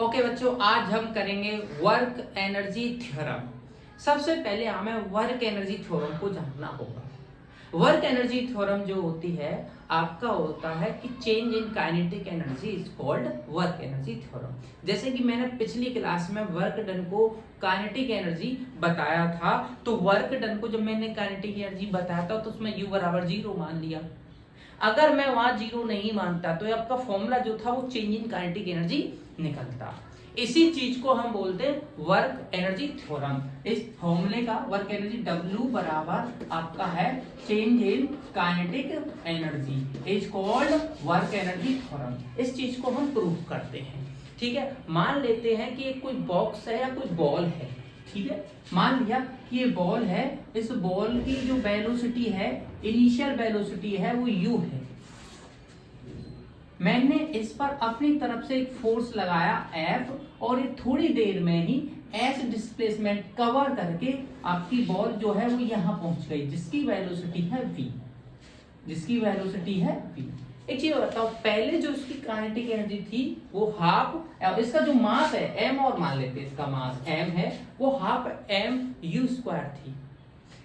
Okay बच्चों, आज हम करेंगे वर्क एनर्जी थ्योरम। सबसे पहले हमें वर्क एनर्जी थ्योरम को जानना होगा। वर्क एनर्जी थ्योरम जो होती है आपका होता है कि change in kinetic energy is called work energy theorem. जैसे कि मैंने पिछली क्लास में वर्क डन को काइनेटिक एनर्जी बताया था, तो वर्क डन को जब मैंने काइनेटिक एनर्जी बताया था तो उसमें U बराबर 0 मान लिया। अगर मैं वहां 0 नहीं मानता तो आपका फॉर्मूला जो था वो चेंज इन काइनेटिक एनर्जी निकलता। इसी चीज को हम बोलते हैं वर्क एनर्जी थ्योरम। इस फॉर्मूले का वर्क एनर्जी W बराबर आपका है change in kinetic energy is called work energy theorem. इस चीज को हम प्रूव करते हैं। ठीक है, मान लेते हैं कि एक कोई बॉक्स है या कोई बॉल है। ठीक है, मान लिया कि ये बॉल है। इस बॉल की जो वेलोसिटी है, इनिशियल वेलोसिटी है वो u है। मैंने इस पर अपनी तरफ से एक फोर्स लगाया F और ये थोड़ी देर में ही S डिस्प्लेसमेंट कवर करके आपकी बॉल जो है वो यहां पहुंच गई, जिसकी वेलोसिटी है v। जिसकी वेलोसिटी है v। एक चीज बताओ, पहले जो इसकी काइनेटिक एनर्जी थी वो हाफ, इसका जो मास है m और मान लेते हैं इसका मास m है, वो हाफ m u स्क्वायर थी।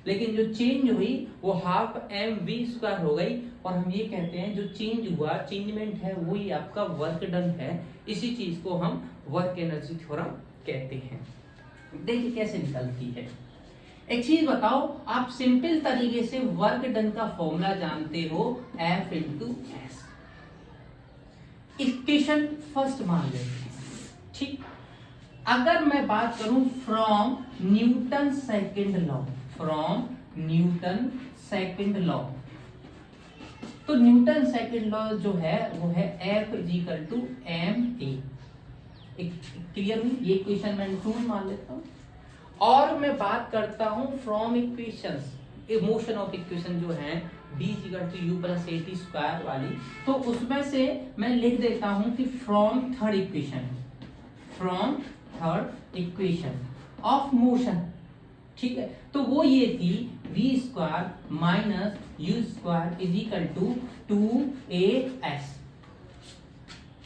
लेकिन जो चेंज हुई वो हाफ m v स्क्वायर हो गई, और हम ये कहते हैं जो चेंज हुआ, चेंजमेंट है, वो ही आपका वर्क डन है। इसी चीज को हम वर्क एनर्जी थ्योरम कहते हैं। देखिए कैसे निकलती है। एक चीज बताओ, आप सिंपल तरीके से वर्क डन का फॉर्मूला जानते हो, F into S. Equation first मान लेते हैं। ठीक, अगर मैं बात करूं from Newton second law, from Newton second law, तो न्यूटन सेकंड लॉ जो है वो है F equal to ma। Clear हुई? ये इक्वेशन मैं ट्रू मान लेता हूं। और मैं बात करता हूं from equations, motion of equation जो है d equal to u plus at square वाली, तो उसमें से मैं लिख देता हूं कि from third equation, from third equation of motion. ठीक है, तो वो ये थी v square minus u square is equal to 2as।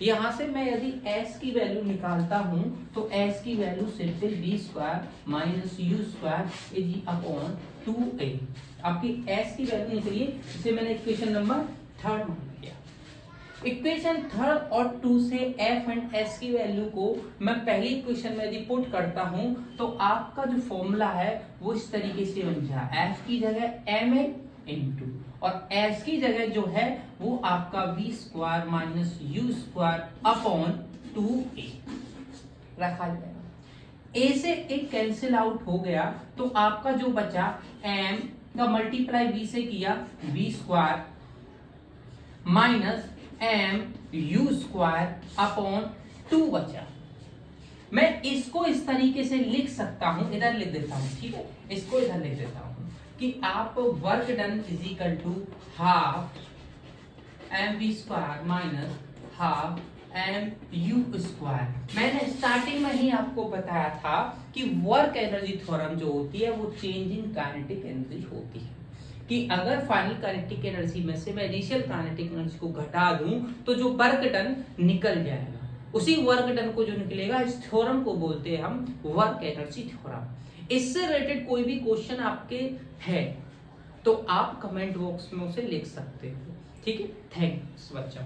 यहां से मैं यदि s की वैल्यू निकालता हूं तो s की value simple v square minus u square is upon 2a। आपकी s की वैल्यू निकली, इसे मैंने इक्वेशन नंबर थर्ड मान लिया। इक्वेशन थर्ड और 2 से f एंड s की वैल्यू को मैं पहली इक्वेशन में यदि पुट करता हूं तो आपका जो फॉर्मूला है वो इस तरीके से बन जाए, f की जगह ma इंटू और s की जगह जो है वो आपका v square minus u square upon 2a रखा जाएगा। a से एक कैंसिल आउट हो गया तो आपका जो बचा m का मल्टीप्लाई v से किया, v square minus m u square upon 2 बचा। मैं इसको इस तरीके से लिख सकता हूं, इधर लिख देता हूं। ठीक है, इसको इधर लिख देता हूं कि आप work done is equal to half M V square minus half M U square. मैंने स्टार्टिंग में ही आपको बताया था कि वर्क एनर्जी थ्योरम जो होती है वो चेंज इन काइनेटिक एनर्जी होती है, कि अगर फाइनल काइनेटिक एनर्जी में से मैं इनिशियल काइनेटिक एनर्जी को घटा दूं तो जो वर्क डन निकल जाएगा, उसी वर्क डन को जो निकलेगा इस थ्योरम को बोलते हैं हम वर्क एनर्जी थ्योरम। इससे रिलेटेड कोई भी क्वेश्चन आपके है तो आप कमेंट बॉक्स में उसे लिख सकते हो। ठीक है, थैंक्स बच्चों।